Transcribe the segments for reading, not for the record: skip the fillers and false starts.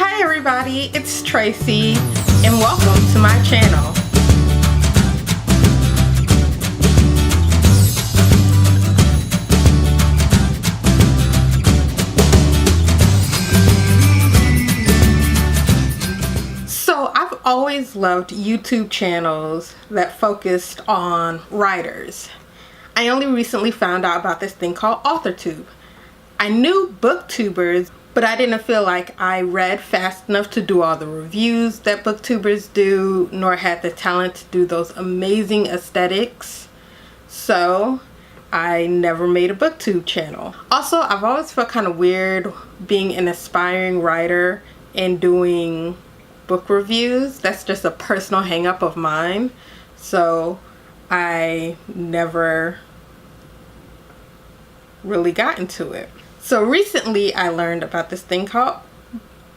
Hi everybody, it's Tracy and welcome to my channel. So I've always loved YouTube channels that focused on writers. I only recently found out about this thing called AuthorTube. I knew booktubers, but I didn't feel like I read fast enough to do all the reviews that booktubers do, nor had the talent to do those amazing aesthetics. So I never made a booktube channel. Also, I've always felt kind of weird being an aspiring writer and doing book reviews. That's just a personal hang up of mine. So I never really got into it. So recently I learned about this thing called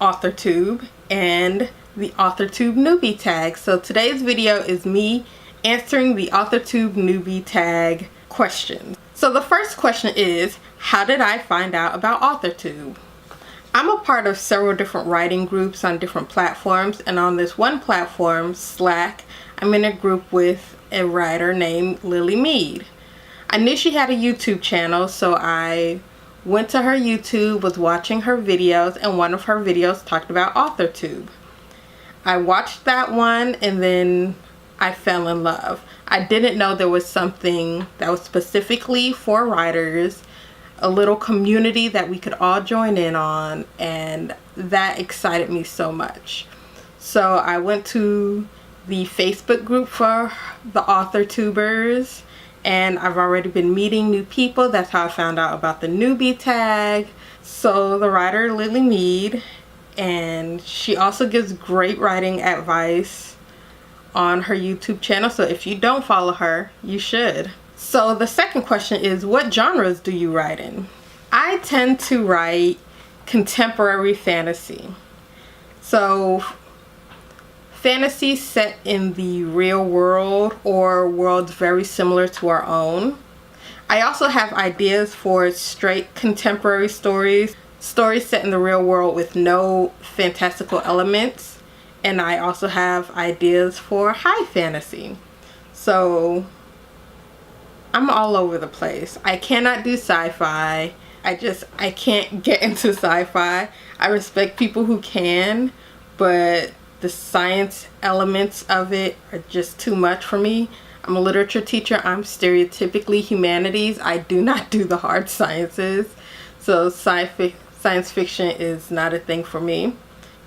AuthorTube and the AuthorTube Newbie Tag. So today's video is me answering the AuthorTube Newbie Tag questions. So the first question is, how did I find out about AuthorTube? I'm a part of several different writing groups on different platforms, and on this one platform, Slack, I'm in a group with a writer named Lily Mead. I knew she had a YouTube channel, so I went to her YouTube, was watching her videos, and one of her videos talked about AuthorTube. I watched that one and then I fell in love. I didn't know there was something that was specifically for writers, a little community that we could all join in on, and that excited me so much. So I went to the Facebook group for the AuthorTubers, and I've already been meeting new people. That's how I found out about the newbie tag. So the writer Lily Mead, and she also gives great writing advice on her YouTube channel. So if you don't follow her, you should. So the second question is, what genres do you write in? I tend to write contemporary fantasy. So fantasy set in the real world or worlds very similar to our own. I also have ideas for straight contemporary stories set in the real world with no fantastical elements. And I also have ideas for high fantasy. So I'm all over the place. I cannot do sci-fi. I can't get into sci-fi. I respect people who can, but the science elements of it are just too much for me. I'm a literature teacher. I'm stereotypically humanities. I do not do the hard sciences. So science fiction is not a thing for me.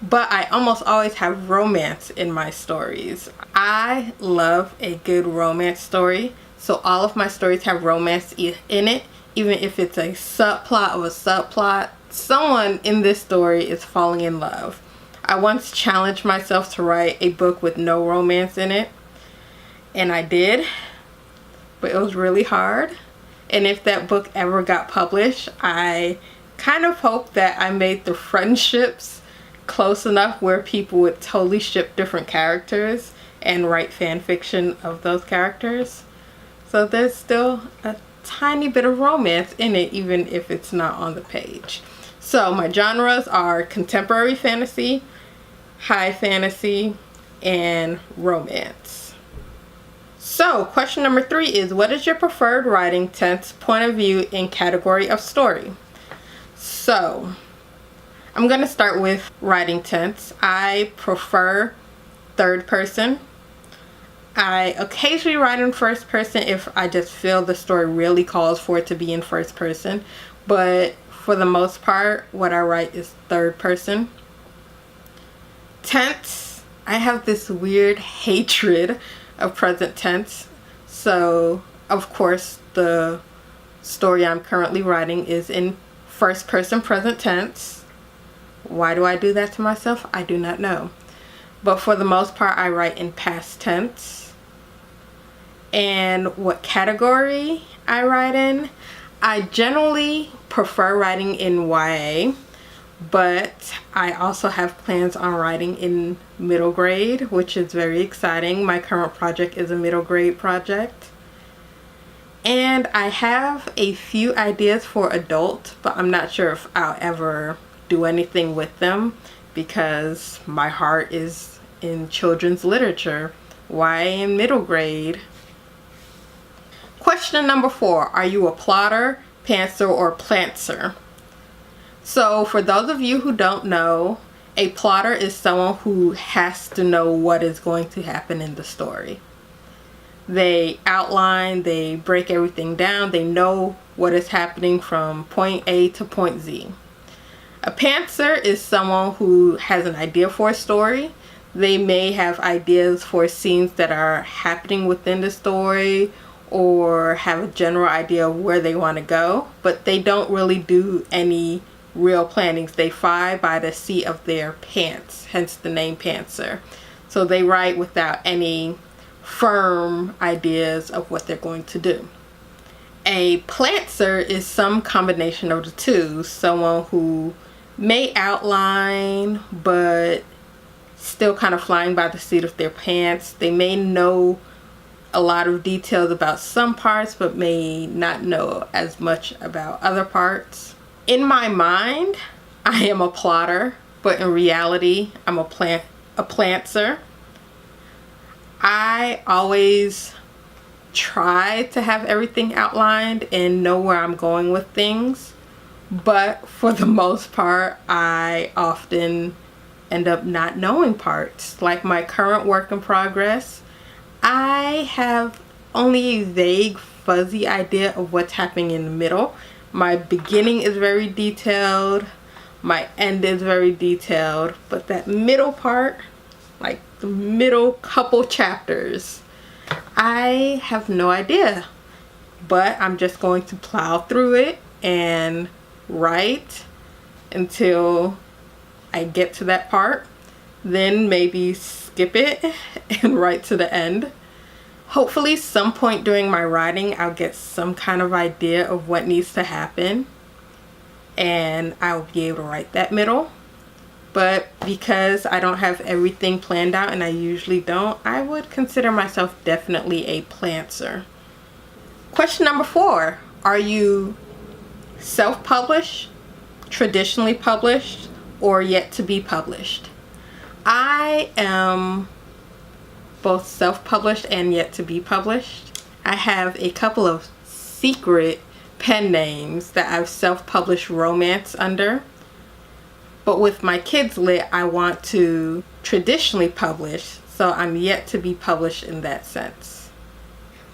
But I almost always have romance in my stories. I love a good romance story. So all of my stories have romance in it. Even if it's a subplot of a subplot, someone in this story is falling in love. I once challenged myself to write a book with no romance in it, and I did, but it was really hard. And if that book ever got published, I kind of hope that I made the friendships close enough where people would totally ship different characters and write fan fiction of those characters. So there's still a tiny bit of romance in it, even if it's not on the page. So my genres are contemporary fantasy, high fantasy, and romance. So question number 3 is, what is your preferred writing tense, point of view, and category of story? So I'm going to start with writing tense. I prefer third person. I occasionally write in first person if I just feel the story really calls for it to be in first person, but for the most part, what I write is third person. Tense, I have this weird hatred of present tense. So, of course, the story I'm currently writing is in first person present tense. Why do I do that to myself? I do not know. But for the most part, I write in past tense. And what category I write in? I generally prefer writing in YA, but I also have plans on writing in middle grade, which is very exciting. My current project is a middle grade project. And I have a few ideas for adult, but I'm not sure if I'll ever do anything with them because my heart is in children's literature. Why in middle grade? Question number 4. Are you a plotter, pantser, or plantser? So for those of you who don't know, a plotter is someone who has to know what is going to happen in the story. They outline, they break everything down, they know what is happening from point A to point Z. A pantser is someone who has an idea for a story. They may have ideas for scenes that are happening within the story or have a general idea of where they want to go, but they don't really do any real plannings. They fly by the seat of their pants, hence the name pantser. So they write without any firm ideas of what they're going to do. A plantser is some combination of the two, someone who may outline but still kind of flying by the seat of their pants. They may know a lot of details about some parts but may not know as much about other parts. In my mind, I am a plotter, but in reality, I'm a plantser. I always try to have everything outlined and know where I'm going with things, but for the most part, I often end up not knowing parts. Like my current work in progress, I have only a vague, fuzzy idea of what's happening in the middle. My beginning is very detailed, my end is very detailed, but that middle part, like the middle couple chapters, I have no idea. But I'm just going to plow through it and write until I get to that part, then maybe skip it and write to the end. Hopefully some point during my writing I'll get some kind of idea of what needs to happen and I'll be able to write that middle. But because I don't have everything planned out, and I usually don't, I would consider myself definitely a plantser. Question number 4. Are you self-published, traditionally published, or yet to be published? I am both self-published and yet to be published. I have a couple of secret pen names that I've self-published romance under. But with my kids lit, I want to traditionally publish, so I'm yet to be published in that sense.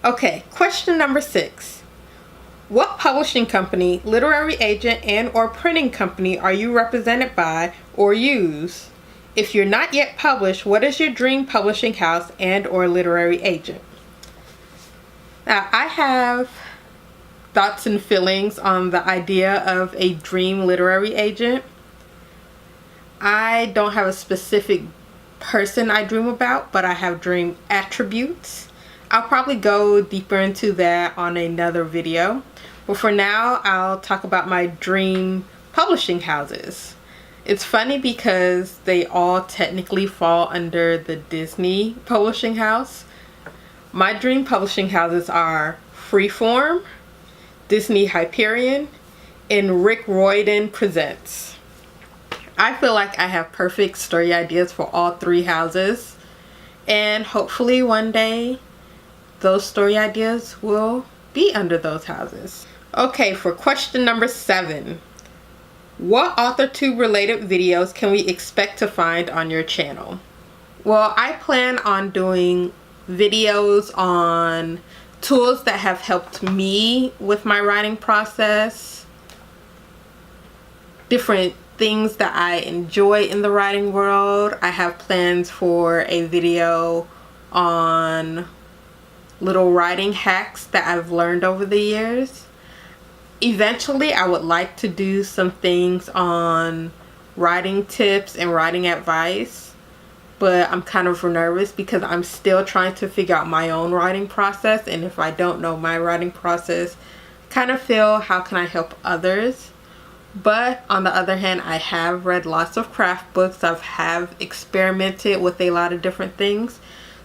Okay, question number 6. What publishing company, literary agent, and/or printing company are you represented by or use? If you're not yet published, what is your dream publishing house and/or literary agent? Now, I have thoughts and feelings on the idea of a dream literary agent. I don't have a specific person I dream about, but I have dream attributes. I'll probably go deeper into that on another video. But for now, I'll talk about my dream publishing houses. It's funny because they all technically fall under the Disney publishing house. My dream publishing houses are Freeform, Disney Hyperion, and Rick Riordan Presents. I feel like I have perfect story ideas for all 3 houses, and hopefully one day those story ideas will be under those houses. Okay, for question number 7. What AuthorTube related videos can we expect to find on your channel? Well, I plan on doing videos on tools that have helped me with my writing process, different things that I enjoy in the writing world. I have plans for a video on little writing hacks that I've learned over the years. Eventually, I would like to do some things on writing tips and writing advice, but I'm kind of nervous because I'm still trying to figure out my own writing process, and if I don't know my writing process, I kind of feel, how can I help others? But on the other hand, I have read lots of craft books. I have experimented with a lot of different things.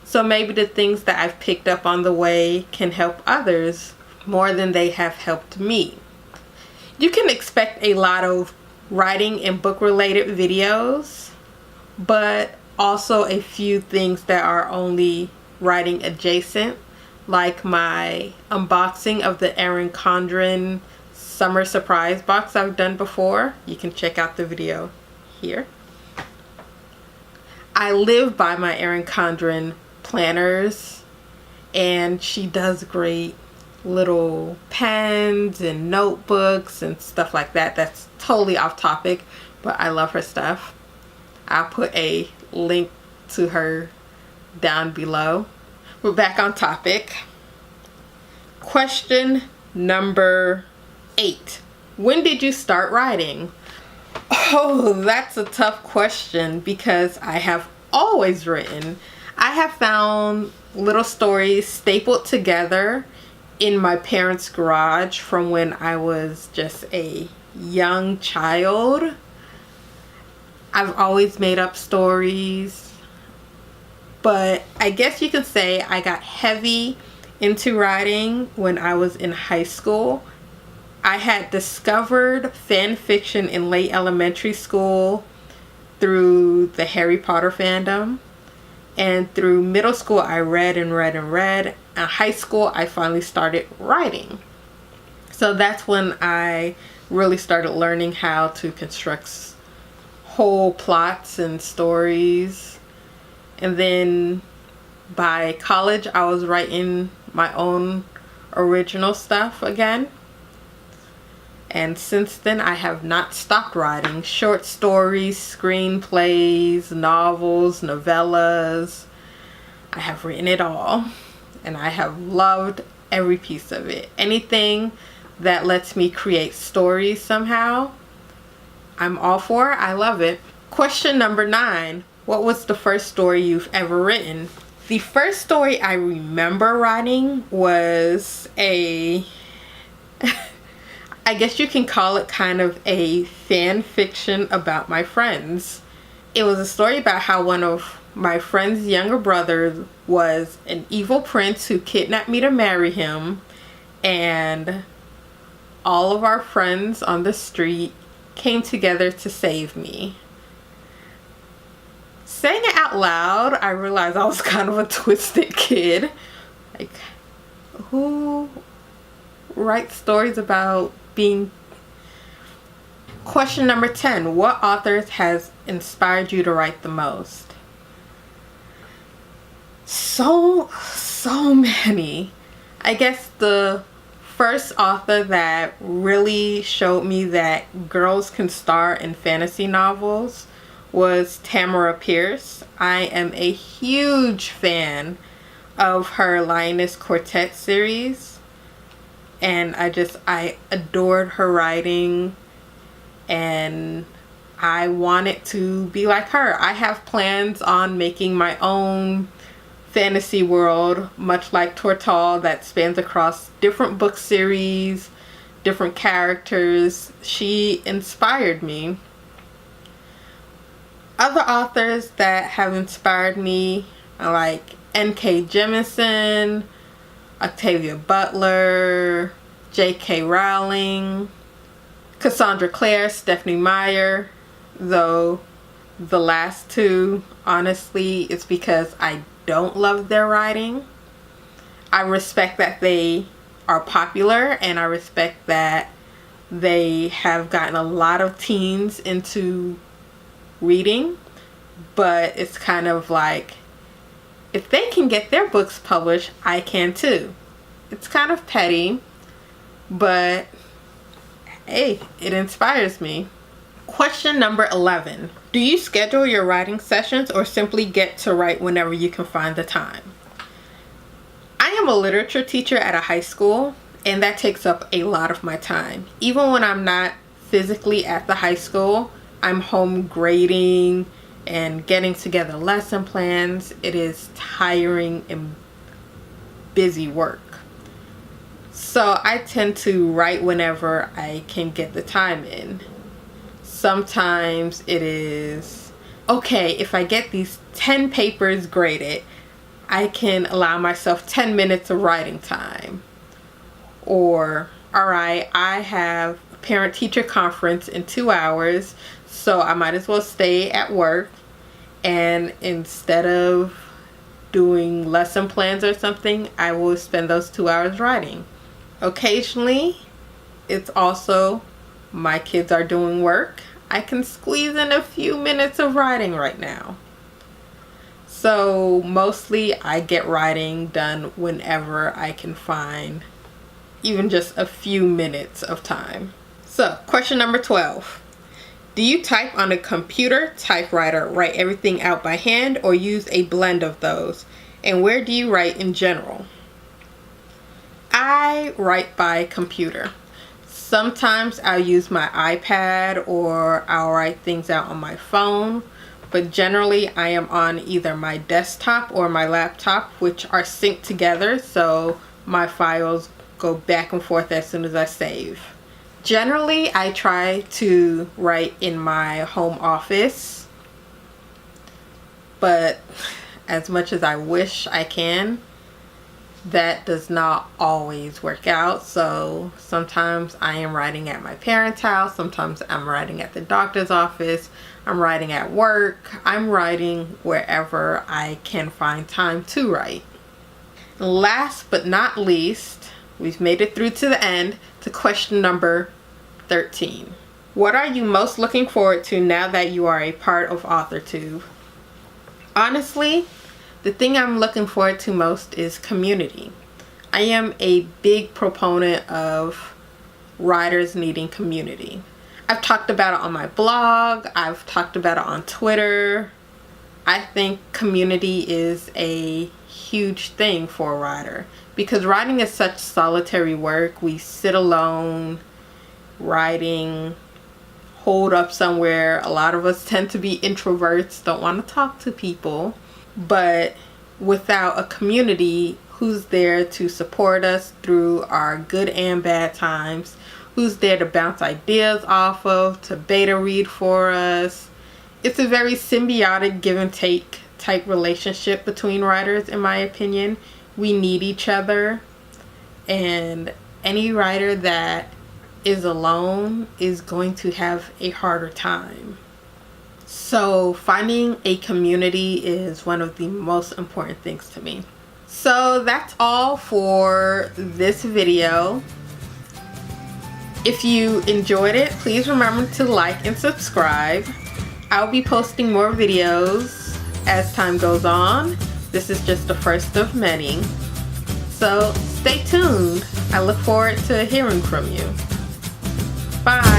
So maybe the things that I've picked up on the way can help others more than they have helped me. You can expect a lot of writing and book related videos. but also a few things that are only writing adjacent, like my unboxing of the Erin Condren summer surprise box I've done before. You can check out the video here. I live by my Erin Condren planners, and she does great little pens and notebooks and stuff like that. That's totally off topic, but I love her stuff. I'll put a link to her down below. We're back on topic. Question number 8. When did you start writing? Oh, that's a tough question because I have always written. I have found little stories stapled together in my parents' garage from when I was just a young child. I've always made up stories, but I guess you could say I got heavy into writing when I was in high school. I had discovered fan fiction in late elementary school through the Harry Potter fandom. And through middle school, I read and read and read. In high school, I finally started writing. So that's when I really started learning how to construct whole plots and stories. And then by college, I was writing my own original stuff again. And since then, I have not stopped writing short stories, screenplays, novels, novellas. I have written it all, and I have loved every piece of it. Anything that lets me create stories somehow, I'm all for it. I love it. Question number 9. What was the first story you've ever written? The first story I remember writing was I guess you can call it kind of a fan fiction about my friends. It was a story about how one of my friend's younger brothers was an evil prince who kidnapped me to marry him, and all of our friends on the street came together to save me. Saying it out loud, I realized I was kind of a twisted kid. Like, who writes stories about being... Question number 10. What authors has inspired you to write the most? So many. I guess the first author that really showed me that girls can star in fantasy novels was Tamara Pierce. I am a huge fan of her Lioness Quartet series, and I adored her writing, and I wanted to be like her. I have plans on making my own fantasy world, much like Tortall, that spans across different book series, different characters. She inspired me. Other authors that have inspired me are like N.K. Jemisin, Octavia Butler, J.K. Rowling, Cassandra Clare, Stephanie Meyer, though the last two, honestly, it's because I don't love their writing. I respect that they are popular, and I respect that they have gotten a lot of teens into reading, but it's kind of like, if they can get their books published, I can too. It's kind of petty, but hey, it inspires me. Question number 11. Do you schedule your writing sessions or simply get to write whenever you can find the time? I am a literature teacher at a high school, and that takes up a lot of my time. Even when I'm not physically at the high school, I'm home grading and getting together lesson plans. It is tiring and busy work. So I tend to write whenever I can get the time in. Sometimes it is, okay, if I get these 10 papers graded, I can allow myself 10 minutes of writing time. Or, alright, I have a parent-teacher conference in 2 hours, so I might as well stay at work and instead of doing lesson plans or something, I will spend those 2 hours writing. Occasionally, it's also my kids are doing work. I can squeeze in a few minutes of writing right now. So mostly I get writing done whenever I can find even just a few minutes of time. So question number 12. Do you type on a computer, typewriter, write everything out by hand, or use a blend of those? And where do you write in general? I write by computer. Sometimes I'll use my iPad or I'll write things out on my phone, but generally I am on either my desktop or my laptop, which are synced together, so my files go back and forth as soon as I save. Generally, I try to write in my home office, but as much as I wish I can, that does not always work out. So sometimes I am writing at my parents' house, sometimes I'm writing at the doctor's office, I'm writing at work, I'm writing wherever I can find time to write. Last but not least, we've made it through to the end, to question number 13. What are you most looking forward to now that you are a part of AuthorTube? Honestly, the thing I'm looking forward to most is community. I am a big proponent of writers needing community. I've talked about it on my blog, I've talked about it on Twitter. I think community is a huge thing for a writer because writing is such solitary work. We sit alone, writing, holed up somewhere. A lot of us tend to be introverts, don't want to talk to people. But without a community who's there to support us through our good and bad times, who's there to bounce ideas off of, to beta read for us, it's a very symbiotic give and take type relationship between writers, in my opinion. We need each other, and any writer that is alone is going to have a harder time. So finding a community is one of the most important things to me. So that's all for this video. If you enjoyed it, please remember to like and subscribe. I'll be posting more videos as time goes on. This is just the first of many. So stay tuned. I look forward to hearing from you. Bye.